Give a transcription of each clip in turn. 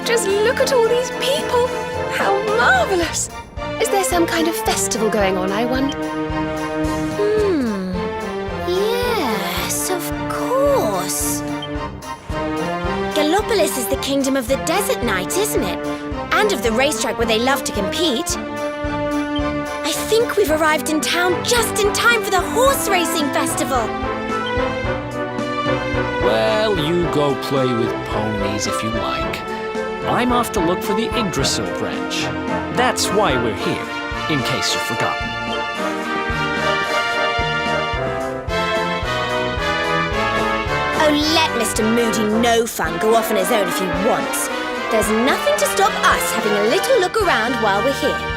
Just look at all these people. How marvellous. Is there some kind of festival going on, I wonder? Yes, of course. Gallopolis is the kingdom of the desert knight, isn't it? And of the racetrack where they love to compete. I think we've arrived in town just in time for the horse racing festival. Well, you go play with ponies if you like. I'm off to look for the Yggdrasil branch. That's why we're here, in case you've forgotten. Oh, let Mr. Moody No Fun go off on his own if he wants. There's nothing to stop us having a little look around while we're here.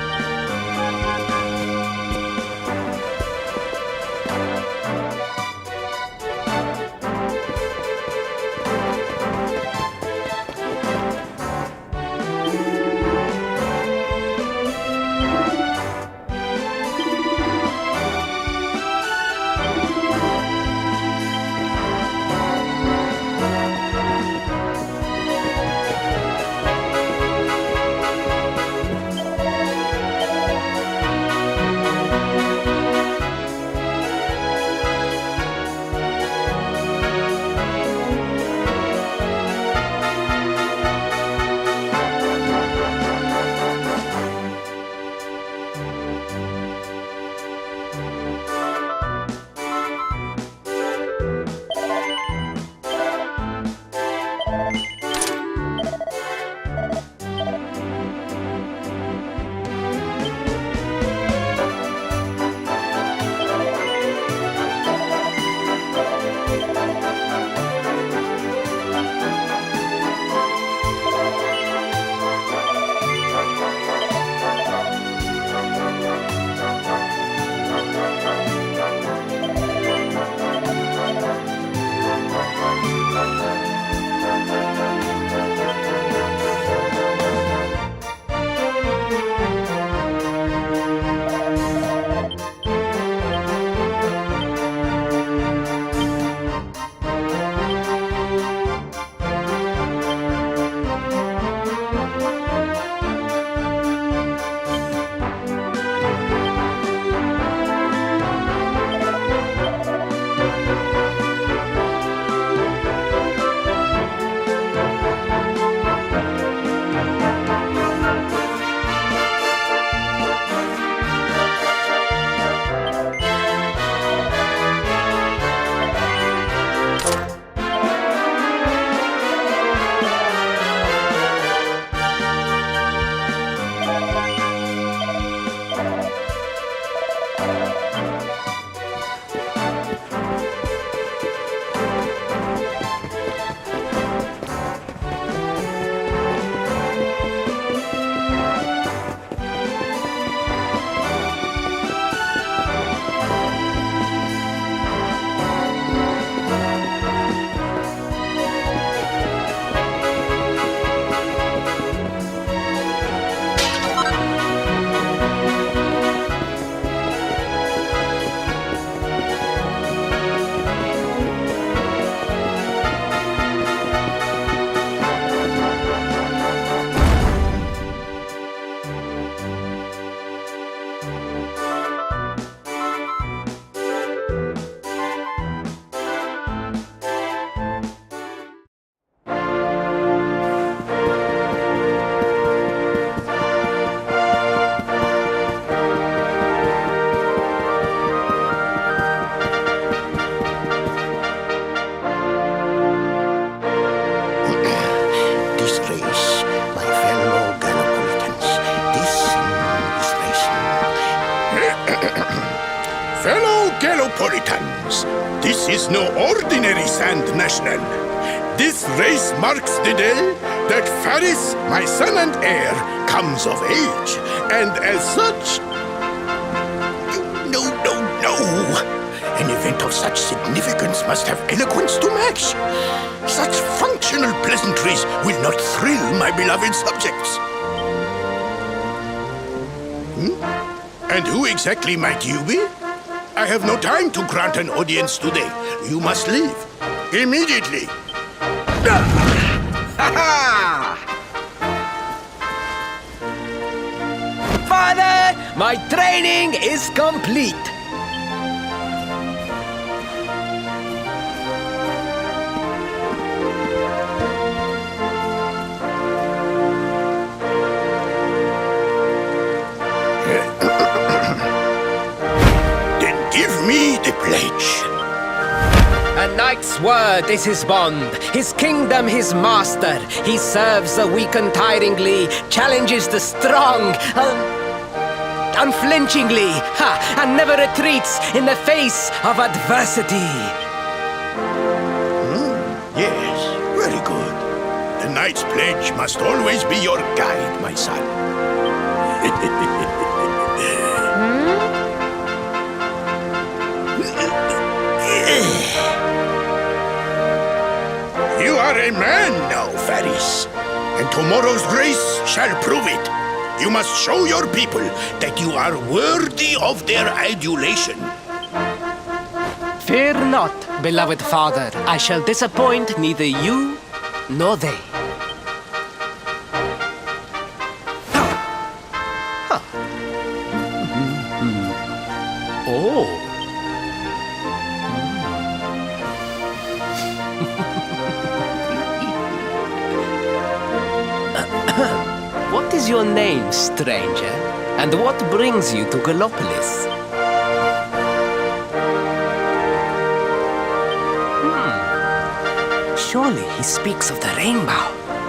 Gallopolitans, this is no ordinary Sand National. This race marks the day that Faris, my son and heir, comes of age. And as such... No. An event of such significance must have eloquence to match. Such functional pleasantries will not thrill my beloved subjects. And who exactly might you be? I have no time to grant an audience today. You must leave. Immediately. My training is complete. Then give me the pledge. A knight's word is his bond, his kingdom his master. He serves the weak untiringly, challenges the strong unflinchingly, and never retreats in the face of adversity. Yes, very good. The knight's pledge must always be your guide, my son. You are a man now, Faris. And tomorrow's race shall prove it. You must show your people that you are worthy of their adulation. Fear not, beloved father. I shall disappoint neither you nor they. Oh. What is your name, stranger? And what brings you to Gallopolis? Surely he speaks of the rainbow.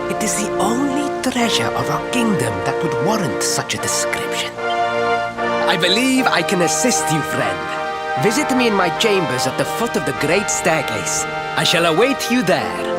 It is the only treasure of our kingdom that would warrant such a description. I believe I can assist you, friend. Visit me in my chambers at the foot of the great staircase. I shall await you there.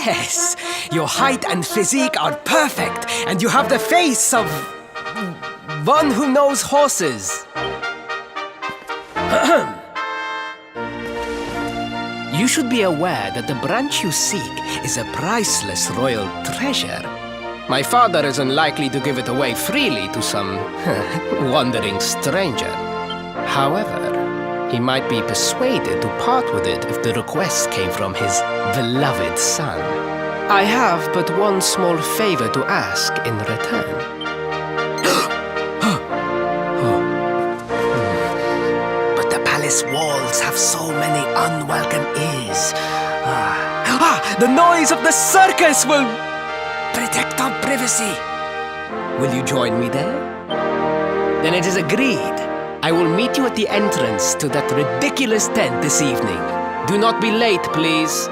Yes, your height and physique are perfect, and you have the face of one who knows horses. You should be aware that the branch you seek is a priceless royal treasure. My father is unlikely to give it away freely to some wandering stranger. However, he might be persuaded to part with it if the request came from his beloved son. I have but one small favor to ask in return. But the palace walls have so many unwelcome ears. The noise of the circus will protect our privacy. Will you join me there? Then it is agreed. I will meet you at the entrance to that ridiculous tent this evening. Do not be late, please.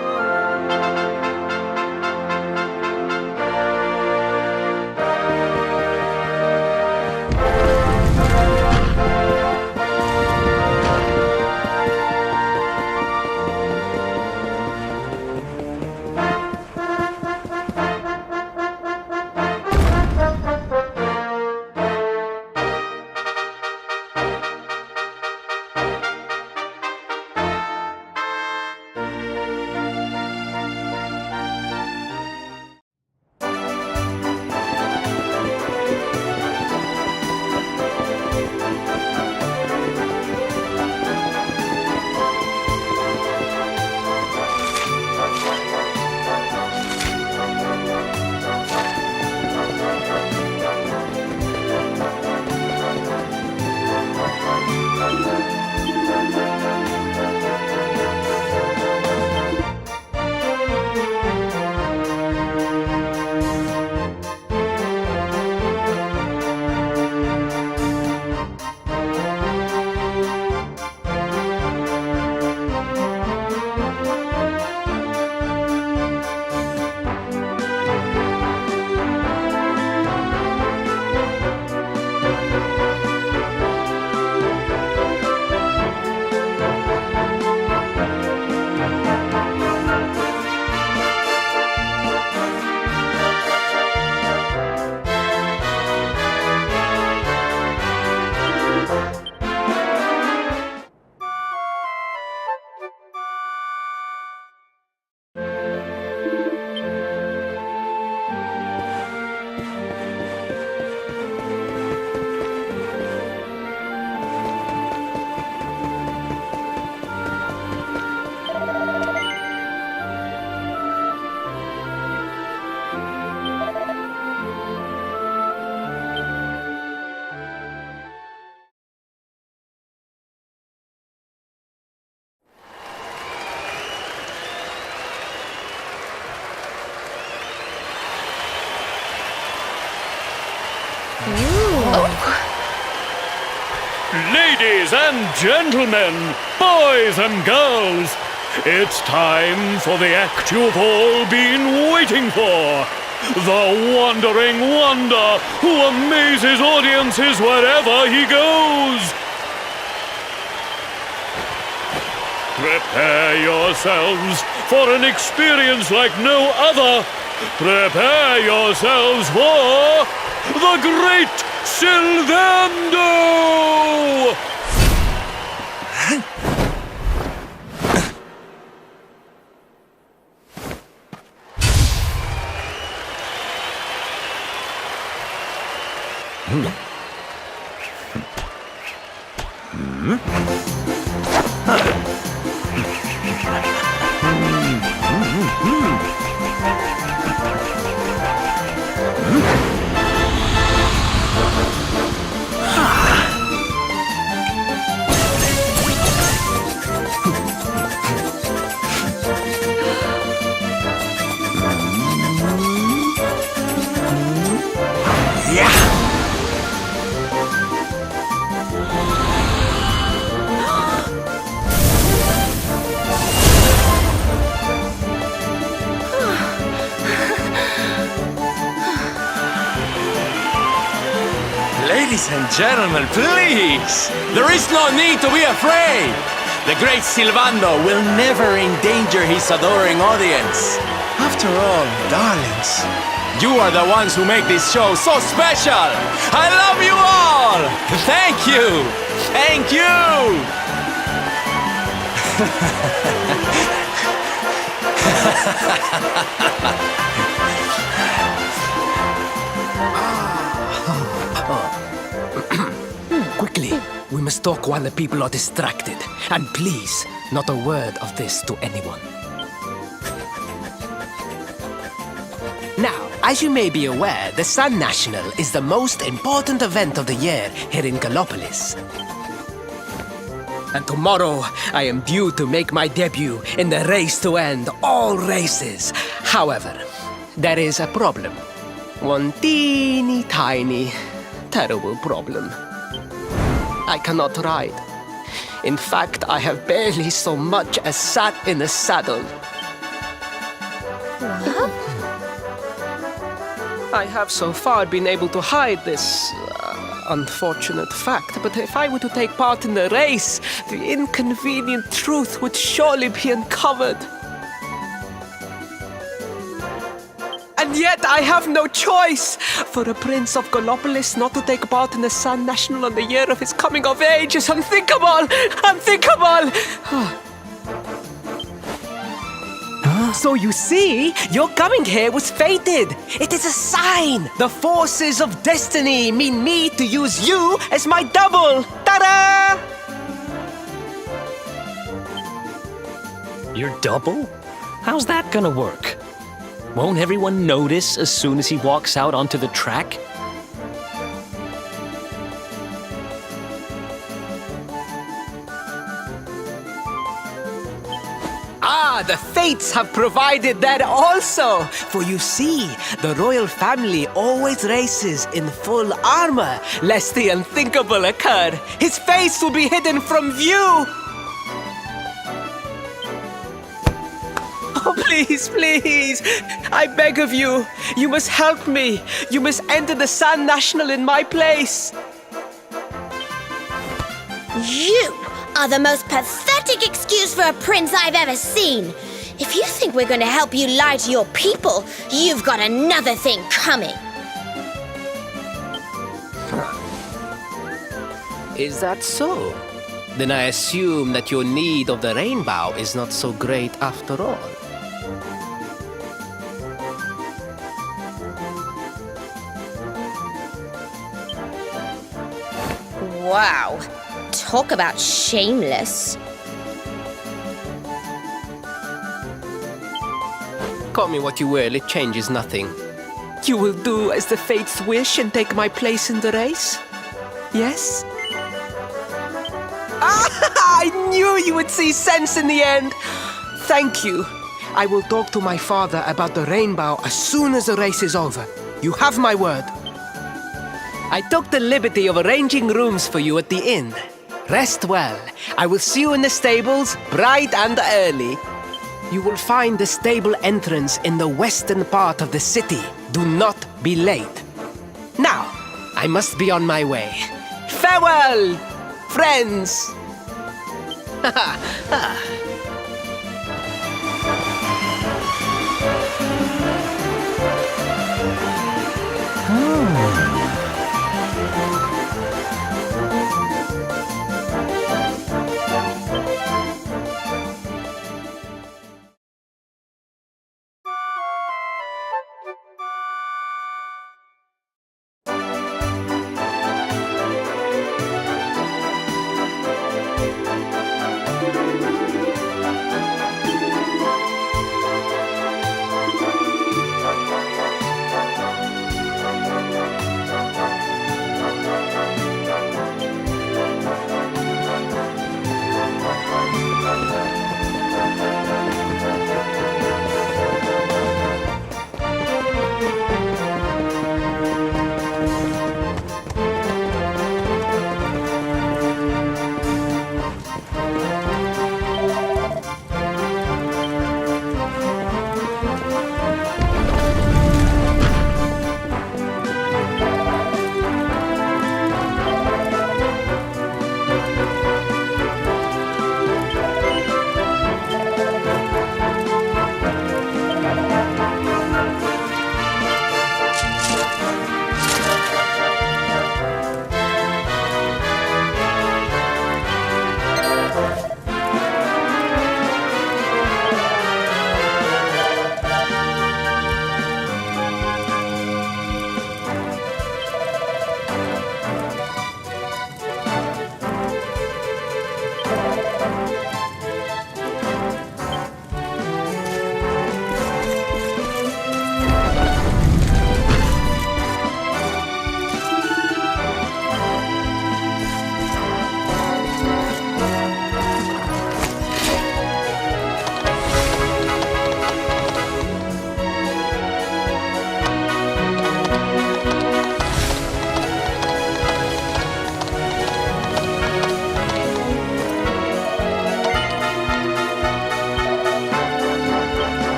Ladies and gentlemen, boys and girls, it's time for the act you've all been waiting for. The Wandering Wonder who amazes audiences wherever he goes. Prepare yourselves for an experience like no other. Prepare yourselves for the Great Sylvando! Ladies and gentlemen, please! There is no need to be afraid! The great Sylvando will never endanger his adoring audience. After all, darlings, you are the ones who make this show so special! I love you all! Thank you! Thank you! Quickly, we must talk while the people are distracted. And please, not a word of this to anyone. Now, as you may be aware, the Sun National is the most important event of the year here in Gallopolis. And tomorrow, I am due to make my debut in the race to end all races. However, there is a problem. One teeny tiny, terrible problem. I cannot ride. In fact, I have barely so much as sat in a saddle. I have so far been able to hide this unfortunate fact, but if I were to take part in the race, the inconvenient truth would surely be uncovered. And yet I have no choice. For a prince of Gallopolis not to take part in the Sun National on the year of his coming of age is unthinkable! Unthinkable! So you see, your coming here was fated. It is a sign. The forces of destiny mean me to use you as my double. Ta-da! Your double? How's that gonna work? Won't everyone notice as soon as he walks out onto the track? Ah, the fates have provided that also. For you see, the royal family always races in full armor, lest the unthinkable occur. His face will be hidden from view. Oh, please, please, I beg of you, you must help me. You must enter the Sun National in my place. You are the most pathetic excuse for a prince I've ever seen. If you think we're going to help you lie to your people, you've got another thing coming. Is that so? Then I assume that your need of the rainbow is not so great after all. Wow. Talk about shameless. Call me what you will, it changes nothing. You will do as the fates wish and take my place in the race? Yes? I knew you would see sense in the end. Thank you. I will talk to my father about the rainbow as soon as the race is over. You have my word. I took the liberty of arranging rooms for you at the inn. Rest well. I will see you in the stables, bright and early. You will find the stable entrance in the western part of the city. Do not be late. Now, I must be on my way. Farewell, friends!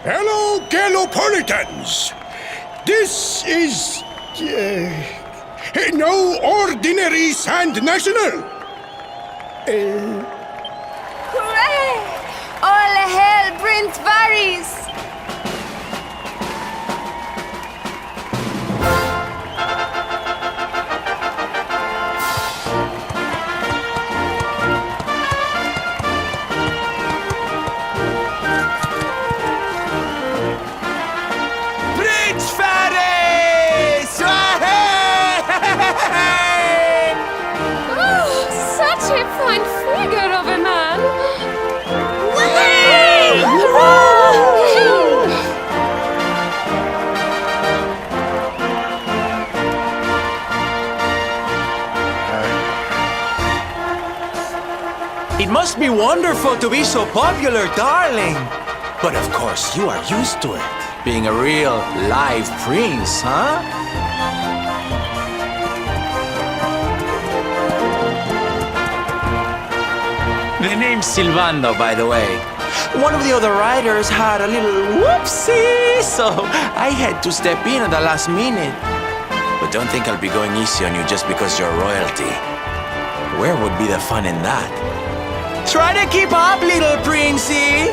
Hello, Galopolitans! This is... no ordinary Sand National! Hooray! All hail Prinz Faris! Prinz Faris! Oh, such a fine figure of a man! It must be wonderful to be so popular, darling. But of course, you are used to it. Being a real, live prince, huh? The name's Silvando, by the way. One of the other riders had a little whoopsie, so I had to step in at the last minute. But don't think I'll be going easy on you just because you're royalty. Where would be the fun in that? Try to keep up, little princey!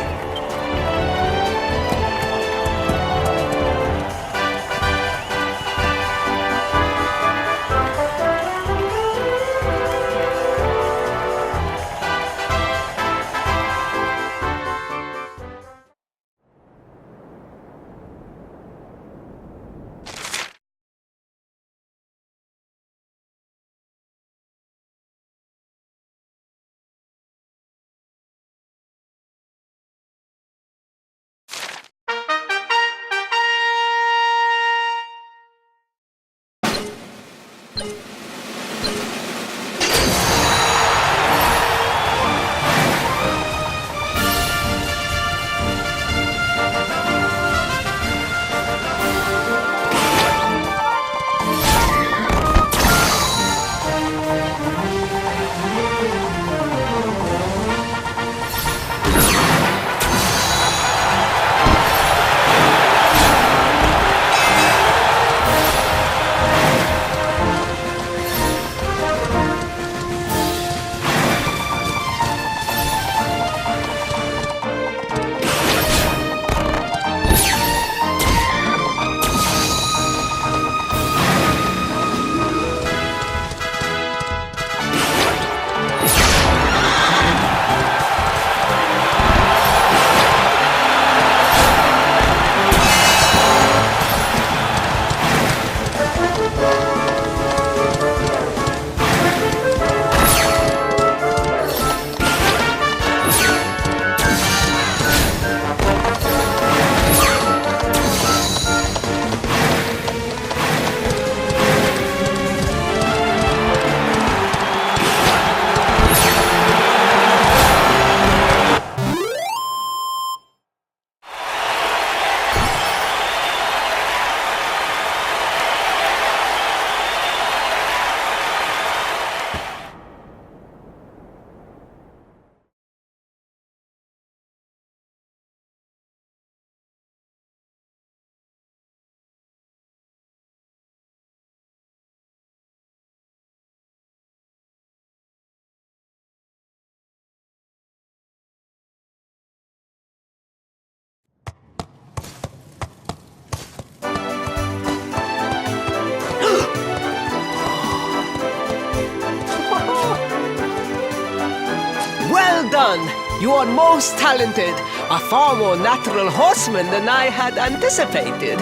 You are most talented, a far more natural horseman than I had anticipated.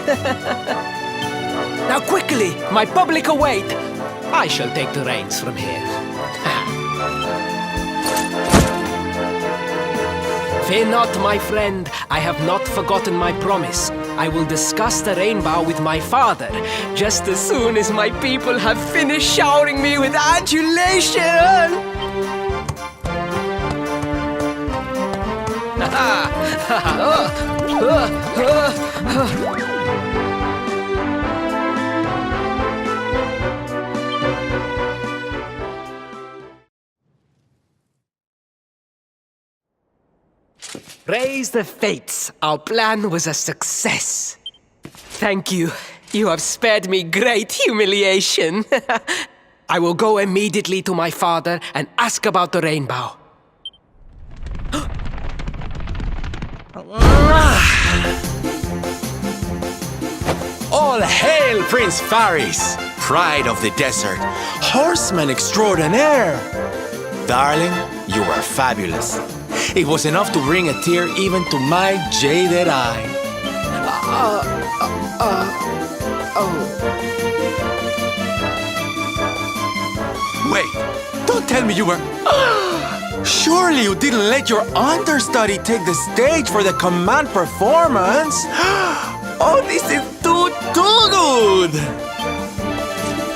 Now quickly, my public await. I shall take the reins from here. Fear not, my friend. I have not forgotten my promise. I will discuss the rainbow with my father, just as soon as my people have finished showering me with adulation. Praise the fates, our plan was a success. Thank you. You have spared me great humiliation. I will go immediately to my father and ask about the rainbow. All hail Prinz Faris, pride of the desert, horseman extraordinaire. Darling, you were fabulous. It was enough to bring a tear even to my jaded eye. Wait, don't tell me you were... Surely you didn't let your understudy take the stage for the command performance? Oh, this is too good!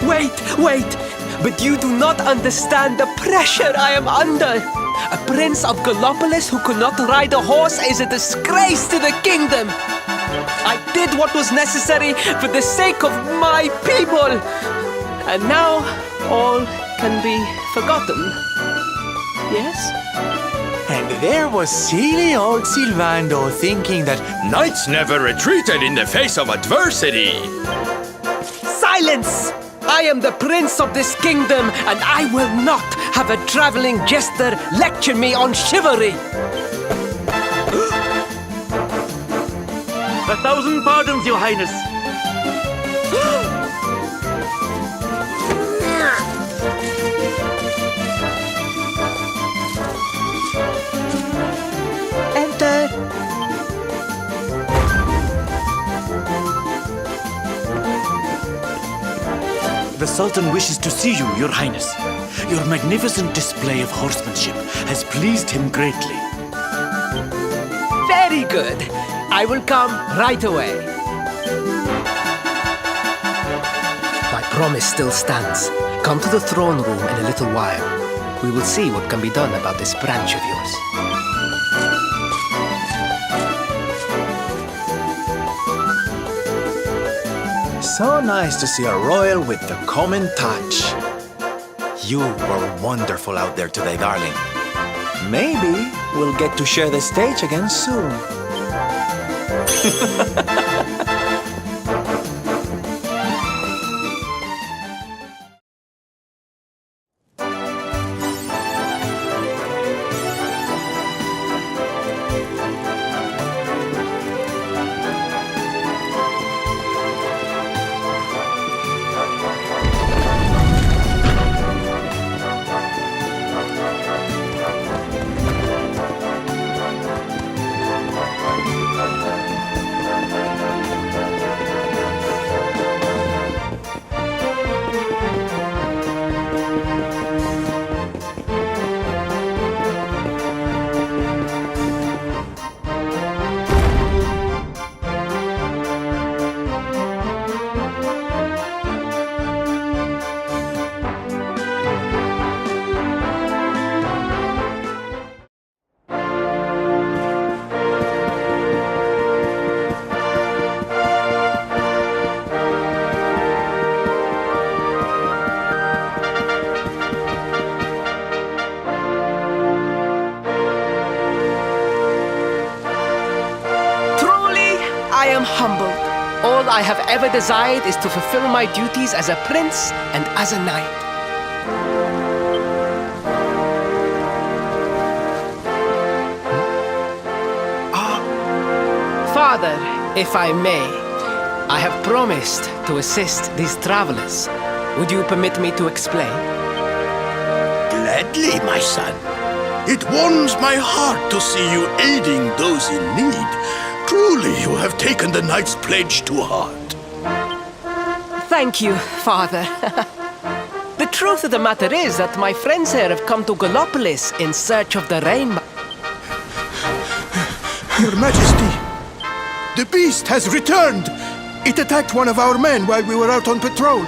Wait, but you do not understand the pressure I am under. A prince of Gallopolis who could not ride a horse is a disgrace to the kingdom. I did what was necessary for the sake of my people. And now all can be forgotten. Yes? And there was silly old Silvando thinking that knights never retreated in the face of adversity. Silence! I am the prince of this kingdom, and I will not have a traveling jester lecture me on chivalry. 1,000 pardons, Your Highness. Enter. The Sultan wishes to see you, Your Highness. Your magnificent display of horsemanship has pleased him greatly. Very good. I will come right away. My promise still stands. Come to the throne room in a little while. We will see what can be done about this branch of yours. So nice to see a royal with the common touch. You were wonderful out there today, darling. Maybe we'll get to share the stage again soon. I am humbled. All I have ever desired is to fulfill my duties as a prince and as a knight. Father, if I may, I have promised to assist these travelers. Would you permit me to explain? Gladly, my son. It warms my heart to see you aiding those in need. Truly, you have taken the knight's pledge to heart. Thank you, Father. The truth of the matter is that my friends here have come to Gallopolis in search of the rainbow. Your Majesty, the beast has returned. It attacked one of our men while we were out on patrol.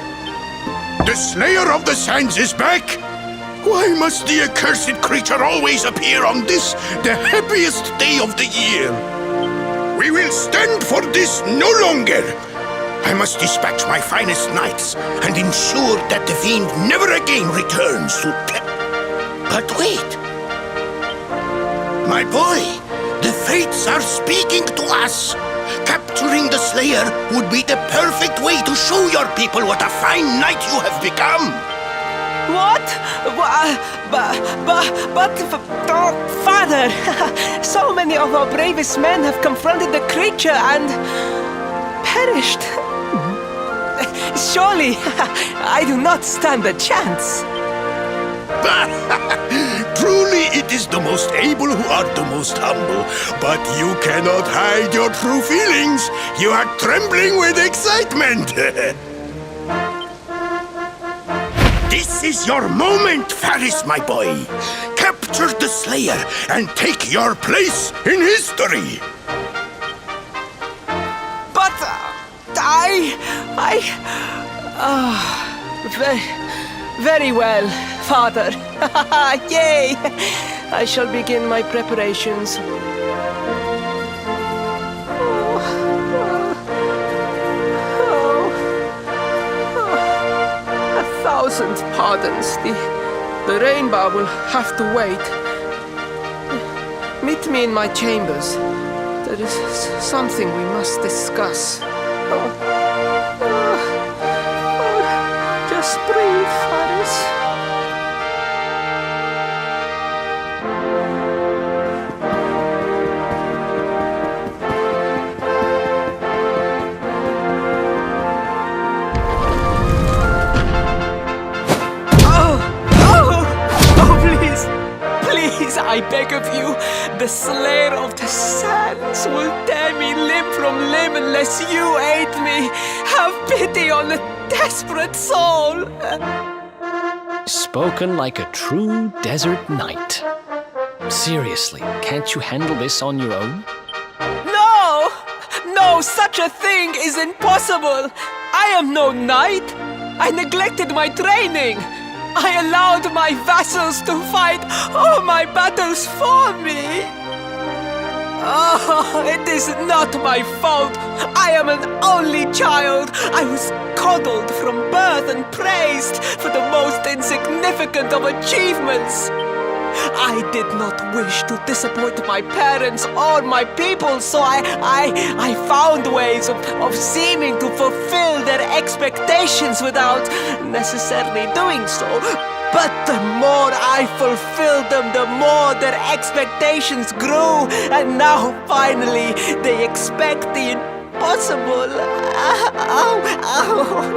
The Slayer of the Sands is back? Why must the accursed creature always appear on this, the happiest day of the year? We will stand for this no longer. I must dispatch my finest knights and ensure that the fiend never again returns to... But wait! My boy, the fates are speaking to us. Capturing the Slayer would be the perfect way to show your people what a fine knight you have become. What? Father, so many of our bravest men have confronted the creature and perished. Surely, I do not stand a chance. Truly, it is the most able who are the most humble. But you cannot hide your true feelings. You are trembling with excitement. This is your moment, Faris, my boy. Capture the Slayer and take your place in history. But very well, Father. Yay! I shall begin my preparations. A thousand pardons. The rainbow will have to wait. Meet me in my chambers. There is something we must discuss. Just breathe, Faris. Please, I beg of you, the Slayer of the Sands will tear me limb from limb unless you aid me. Have pity on a desperate soul. Spoken like a true desert knight. Seriously, can't you handle this on your own? No, such a thing is impossible. I am no knight. I neglected my training. I allowed my vassals to fight all my battles for me. Oh, it is not my fault. I am an only child. I was coddled from birth and praised for the most insignificant of achievements. I did not wish to disappoint my parents or my people, so I found ways of seeming to fulfill their expectations without necessarily doing so. But the more I fulfilled them, the more their expectations grew. And now, finally, they expect the impossible.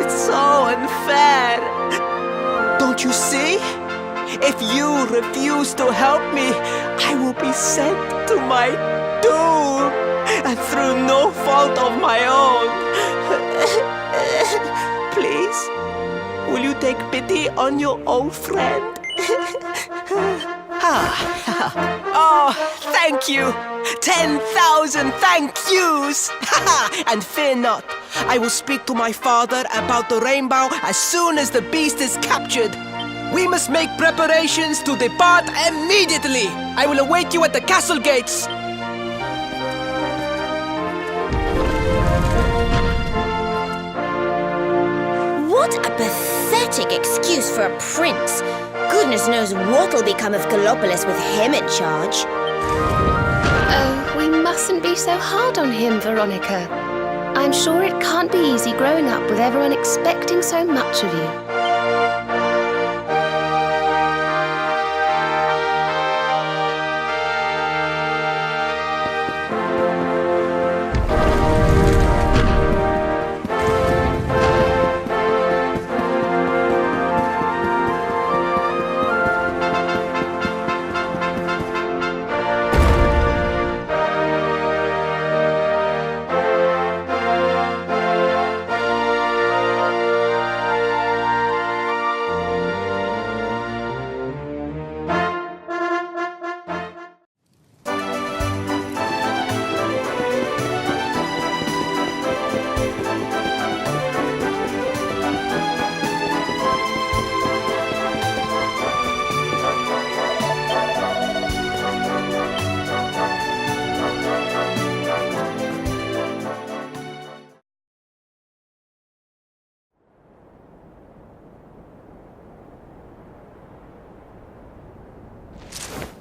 It's so unfair. Don't you see? If you refuse to help me, I will be sent to my doom, and through no fault of my own. Please, will you take pity on your old friend? Oh, thank you! 10,000 thank yous! And fear not, I will speak to my father about the rainbow as soon as the beast is captured. We must make preparations to depart immediately. I will await you at the castle gates. What a pathetic excuse for a prince. Goodness knows what'll become of Gallopolis with him in charge. Oh, we mustn't be so hard on him, Veronica. I'm sure it can't be easy growing up with everyone expecting so much of you.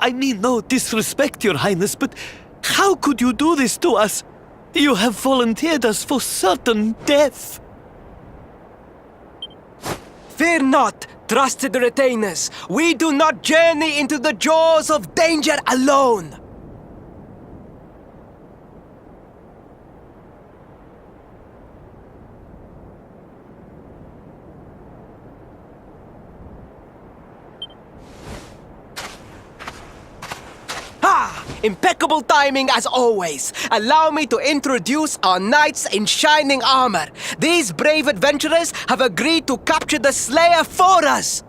I mean no disrespect, Your Highness, but how could you do this to us? You have volunteered us for certain death. Fear not, trusted retainers. We do not journey into the jaws of danger alone. Impeccable timing as always. Allow me to introduce our knights in shining armor. These brave adventurers have agreed to capture the Slayer for us.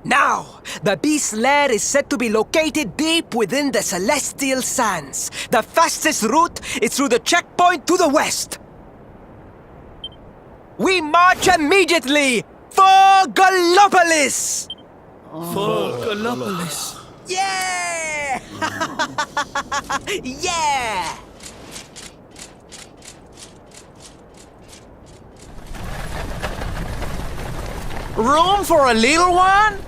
Now, the beast's lair is said to be located deep within the Celestial Sands. The fastest route is through the checkpoint to the west. We march immediately for Gallopolis! For Gallopolis. Yeah! Yeah! Room for a little one?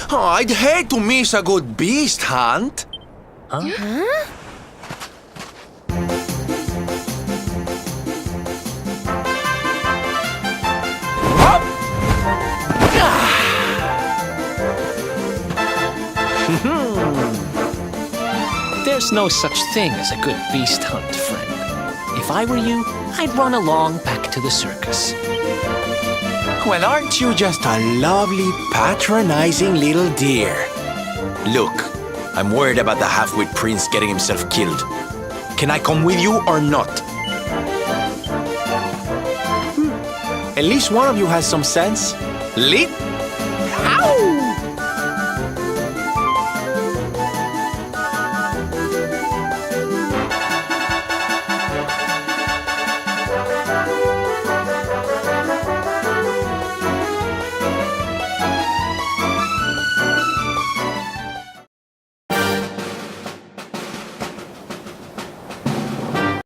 Oh, I'd hate to miss a good beast hunt. There's no such thing as a good beast hunt, friend. If I were you, I'd run along back to the circus. Well, aren't you just a lovely, patronizing little dear? Look, I'm worried about the half-wit prince getting himself killed. Can I come with you or not? At least one of you has some sense. Lit?